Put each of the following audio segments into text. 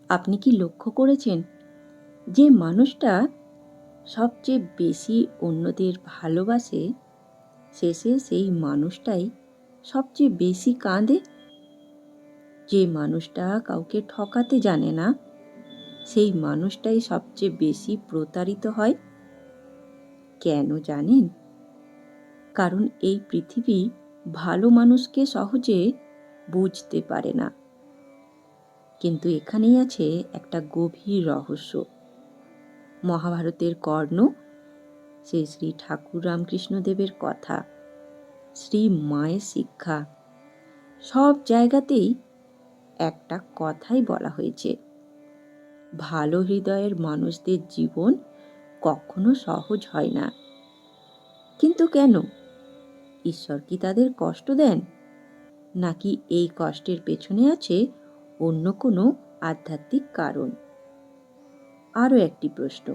আপনি কি লক্ষ্য করেছেন যে মানুষটা সবচেয়ে বেশি অন্যদের ভালোবাসে, শেষে সেই মানুষটাই সবচেয়ে বেশি কাঁদে? যে মানুষটা কাউকে ঠকাতে জানে না, সেই মানুষটাই সবচেয়ে বেশি প্রতারিত হয়। কেন জানেন? কারণ এই পৃথিবী ভালো মানুষকে সহজে বুঝতে পারে না। কিন্তু এখানেই আছে একটা গভীর রহস্য। মহাভারতের কর্ণ, সেই শ্রী ঠাকুর রামকৃষ্ণদেবের কথা, শ্রী মায়ের শিক্ষা, সব জায়গাতেই একটা কথাই বলা হয়েছে: ভালো হৃদয়ের মানুষদের জীবন কখনো সহজ হয় না। কিন্তু কেন? ঈশ্বর কি তাদের কষ্ট দেন, নাকি এই কষ্টের পেছনে আছে অন্য কোনো আধ্যাত্মিক কারণ? আরও একটি প্রশ্ন: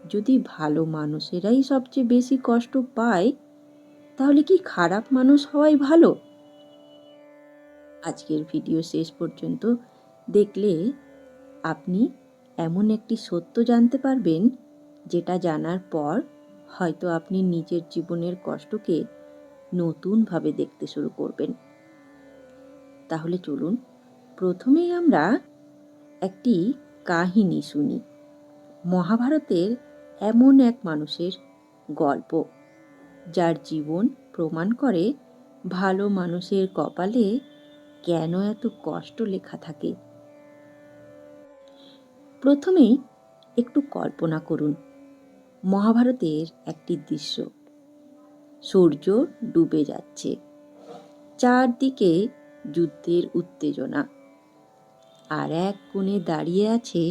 যদি ভালো মানুষেরাই সবচেয়ে বেশি কষ্ট পায়, তাহলে কি খারাপ মানুষ হওয়াই ভালো? আজকের ভিডিও শেষ পর্যন্ত দেখলে আপনি এমন একটি সত্য জানতে পারবেন, যেটা জানার পর হয়তো আপনি নিজের জীবনের কষ্টকে নতুনভাবে দেখতে শুরু করবেন। তাহলে চলুন প্রথমেই আমরা একটি কাহিনী শুনি। মহাভারতের এমন এক মানুষের গল্প, যার জীবন প্রমাণ করে ভালো মানুষের কপালে কেন এত কষ্ট লেখা থাকে। প্রথমেই একটু কল্পনা করুন মহাভারতের একটি দৃশ্য। সূর্য ডুবে যাচ্ছে, চারদিকে যুদ্ধের উত্তেজনা, আর এক কোণে দাঁড়িয়ে আছে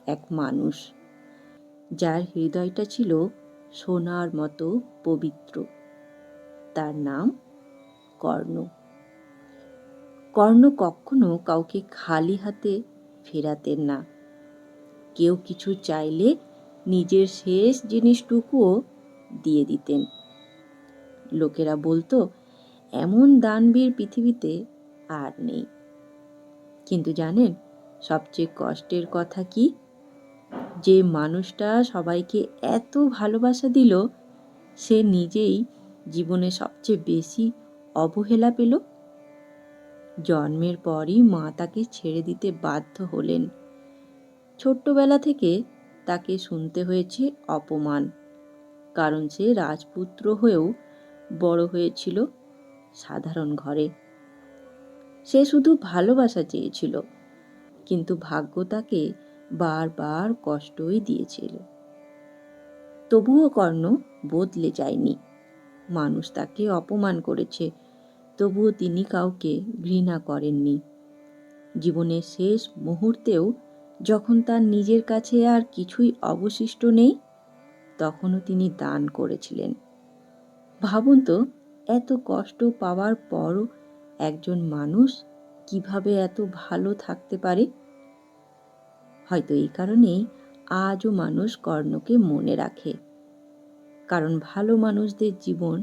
এক মানুষ, যার হৃদয়টা ছিল সোনার মতো পবিত্র। তার নাম কর্ণ। কর্ণ কখনো কাউকে খালি হাতে ফেরাতেন না। কেউ কিছু চাইলে নিজের শেষ জিনিসটুকুও দিয়ে দিতেন। লোকেরা বলতো, এমন দানবীর পৃথিবীতে আর নেই। কিন্তু জানেন সবচেয়ে কষ্টের কথা কি? যে মানুষটা সবাইকে এত ভালোবাসা দিল, সে নিজেই জীবনে সবচেয়ে বেশি অবহেলা পেল। জন্মের পরই মা তাকে ছেড়ে দিতে বাধ্য হলেন। ছোট্টবেলা থেকে তাকে শুনতে হয়েছে অপমান, কারণ সে রাজপুত্র হয়েও বড় হয়েছিল সাধারণ ঘরে। সে শুধু ভালোবাসা চেয়েছিল, কিন্তু ভাগ্য তাকে বারবার কষ্টই দিয়েছিল। তবুও কর্ণ বদলে যায়নি। মানুষ তাকে অপমান করেছে, তবুও তিনি কাউকে ঘৃণা করেননি। জীবনের শেষ মুহূর্তেও যখন তার নিজের কাছে আর কিছুই অবশিষ্ট নেই, তখনও তিনি দান করেছিলেন। ভাবুন তো, এত কষ্ট পাওয়ার পরও একজন মানুষ কিভাবে এত ভালো থাকতে পারে? হয়তো এই কারণেই আজও মানুষ কর্ণকে মনে রাখে, কারণ ভালো মানুষদের জীবন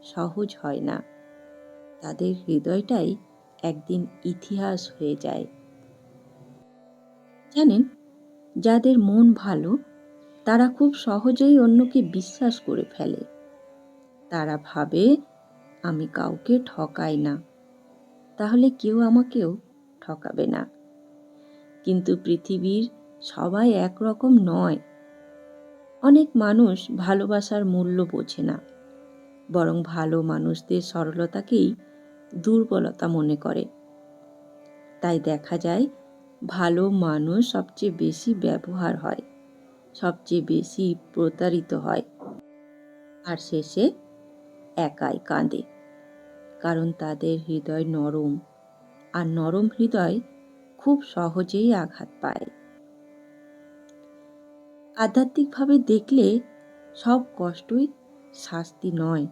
সহজ হয় না। তাদের হৃদয়টাই একদিন ইতিহাস হয়ে যায়। জানেন, যাদের মন ভালো তারা খুব সহজেই অন্যকে বিশ্বাস করে ফেলে। তারা ভাবে, আমি কাউকে ঠকাই না, তাহলে কেউ আমাকেও ঠকাবে না। কিন্তু পৃথিবীর সবাই একরকম নয়। অনেক মানুষ ভালোবাসার মূল্য বোঝে না, বরং ভালো মানুষদের সরলতাকেই দুর্বলতা মনে করে। তাই দেখা যায় ভালো মানুষ সবচেয়ে বেশি ব্যবহার হয়, সবচেয়ে বেশি প্রতারিত হয়, আর শেষে একাই কাঁদে। কারণ তাদের হৃদয় নরম, আর নরম হৃদয় খুব সহজেই আঘাত পায়। আধ্যাত্মিকভাবে দেখলে সব কষ্টই শাস্তি নয়।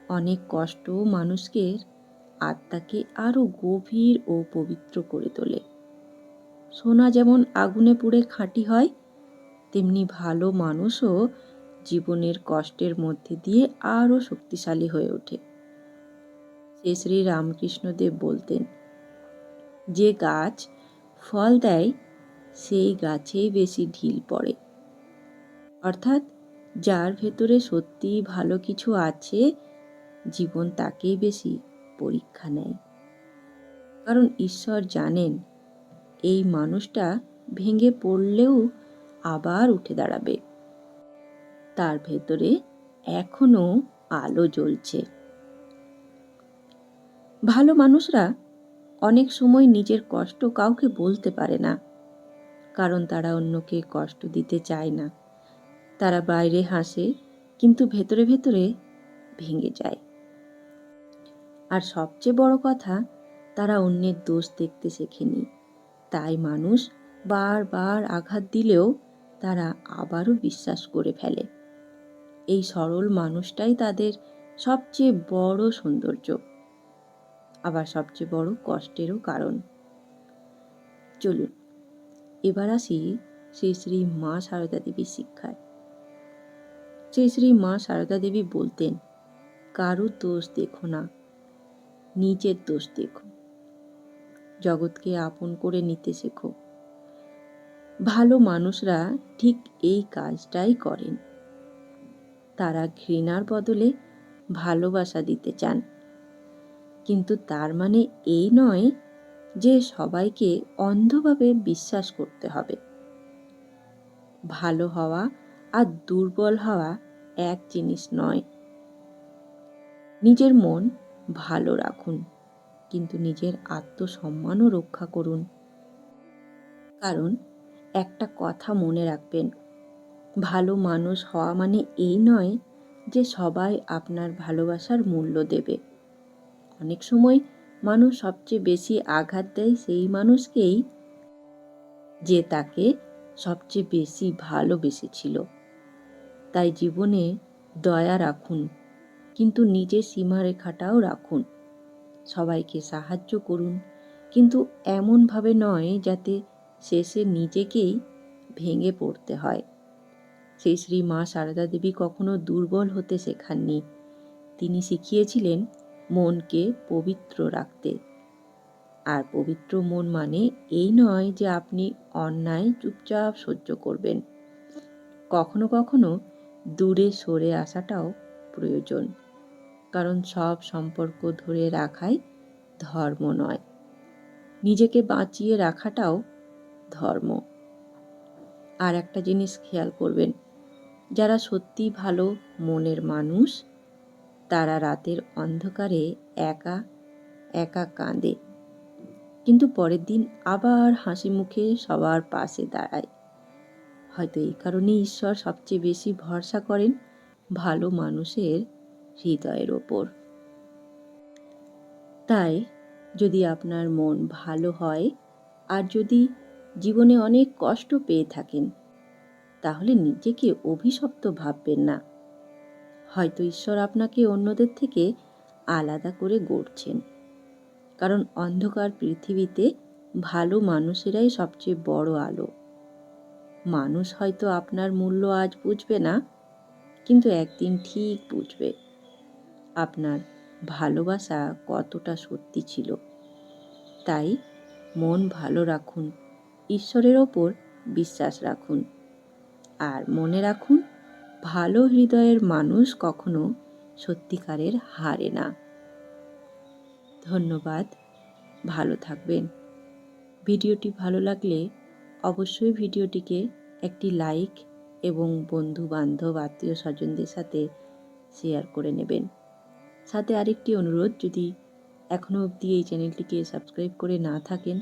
অনেক কষ্ট মানুষকে আত্মাকে আরো গভীর ও পবিত্র করে তোলে। সোনা যেমন আগুনে পুড়ে খাঁটি হয়, তেমনি ভালো মানুষও জীবনের কষ্টের মধ্যে দিয়ে আরো শক্তিশালী হয়ে ওঠে। শ্রী শ্রী রামকৃষ্ণদেব বলতেন, যে গাছ ফল দেয় সেই গাছেই বেশি ঢিল পড়ে। অর্থাৎ যার ভেতরে সত্যিই ভালো কিছু আছে, জীবন তাকেই বেশি পরীক্ষা নেয়। কারণ ঈশ্বর জানেন এই মানুষটা ভেঙে পড়লেও আবার উঠে দাঁড়াবে। তার ভেতরে এখনো আলো জ্বলছে। ভালো মানুষরা অনেক সময় নিজের কষ্ট কাউকে বলতে পারে না, কারণ তারা অন্যকে কষ্ট দিতে চায় না। তারা বাইরে হাসে, কিন্তু ভেতরে ভেতরে ভেঙে যায়। আর সবচেয়ে বড় কথা, তারা অন্যের দোষ দেখতে শেখেনি। তাই মানুষ বারবার আঘাত দিলেও তারা আবারও বিশ্বাস করে ফেলে। এই সরল মানুষটাই তাদের সবচেয়ে বড় সৌন্দর্য, আবার সবচেয়ে বড় কষ্টেরও কারণ। চলুন এবার আসি শ্রী শ্রী মা সারদা দেবীর শিক্ষায়। শ্রী শ্রী মা সারদা দেবী বলতেন, কারো দোষ দেখো না, নিজের দোষ দেখো। জগৎকে আপন করে নিতে শেখো। ভালো মানুষরা ঠিক এই কাজটাই করেন। তারা ঘৃণার বদলে ভালোবাসা দিতে চান। কিন্তু তার মানে এই নয় যে সবাইকে অন্ধভাবে বিশ্বাস করতে হবে। ভালো হওয়া আর দুর্বল হওয়া এক জিনিস নয়। নিজের মন ভালো রাখুন, কিন্তু নিজের আত্মসম্মানও রক্ষা করুন। কারণ একটা কথা মনে রাখবেন, ভালো মানুষ হওয়া মানে এই নয় যে সবাই আপনার ভালোবাসার মূল্য দেবে। অনেক সময় মানুষ সবচেয়ে বেশি আঘাত দেয় সেই মানুষকেই, যে তাকে সবচেয়ে বেশি ভালোবেসেছিল। তাই জীবনে দয়া রাখুন, কিন্তু নিজের সীমারেখাটাও রাখুন। সবাইকে সাহায্য করুন, কিন্তু এমনভাবে নয় যাতে শেষে নিজেকেই ভেঙে পড়তে হয়। সেই শ্রী মা সারদা দেবী কখনো দুর্বল হতে শেখাননি। তিনি শিখিয়েছিলেন মনকে পবিত্র রাখতে। আর পবিত্র মন মানে এই নয় যে আপনি অন্যায় চুপচাপ সহ্য করবেন। কখনো কখনো দূরে সরে আসাটাও প্রয়োজন, কারণ সব সম্পর্ক ধরে রাখাই ধর্ম নয়। নিজেকে বাঁচিয়ে রাখাটাও ধর্ম। আর একটা জিনিস খেয়াল করবেন, যারা সত্যি ভালো মনের মানুষ, তারা রাতের অন্ধকারে একা একা কাঁদে, কিন্তু পরের দিন আবার হাসি মুখে সবার পাশে দাঁড়ায়। হয়তো এই কারণেই ঈশ্বর সবচেয়ে বেশি ভরসা করেন ভালো মানুষের হৃদয়ের ওপর। তাই যদি আপনার মন ভালো হয় আর যদি জীবনে অনেক কষ্ট পেয়ে থাকেন, তাহলে নিজেকে অভিশপ্ত ভাববেন না। হয়তো ঈশ্বর আপনাকে অন্যদের থেকে আলাদা করে গড়ছেন। কারণ অন্ধকার পৃথিবীতে ভালো মানুষেরাই সবচেয়ে বড় আলো। মানুষ হয়তো আপনার মূল্য আজ বুঝবে না, কিন্তু একদিন ঠিক বুঝবে আপনার ভালোবাসা কতটা সত্যি ছিল। তাই মন ভালো রাখুন, ঈশ্বরের ওপর বিশ্বাস রাখুন, আর মনে রাখুন, ভালো হৃদয়ের মানুষ কখনো সত্যিকারের হারে না। ধন্যবাদ। ভালো থাকবেন। ভিডিওটি ভালো লাগলে অবশ্যই ভিডিওটিকে একটি লাইক এবং বন্ধু বান্ধব আত্মীয় স্বজনদের সাথে শেয়ার করে নেবেন। সাথে আরেকটি অনুরোধ, যদি এখনও অবধি এই চ্যানেলটিকে সাবস্ক্রাইব করে না থাকেন,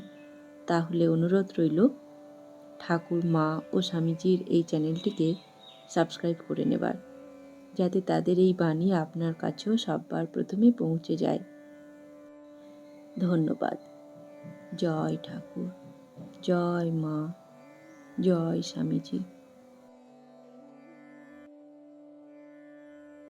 তাহলে অনুরোধ রইল ঠাকুর, মা ও স্বামীজির এই চ্যানেলটিকে সাবস্ক্রাইব করে নেবার, যাতে তাদের এই বাণী আপনার কাছেও সবার প্রথমে পৌঁছে যায়। ধন্যবাদ। জয় ঠাকুর, জয় মা, জয় স্বামীজি।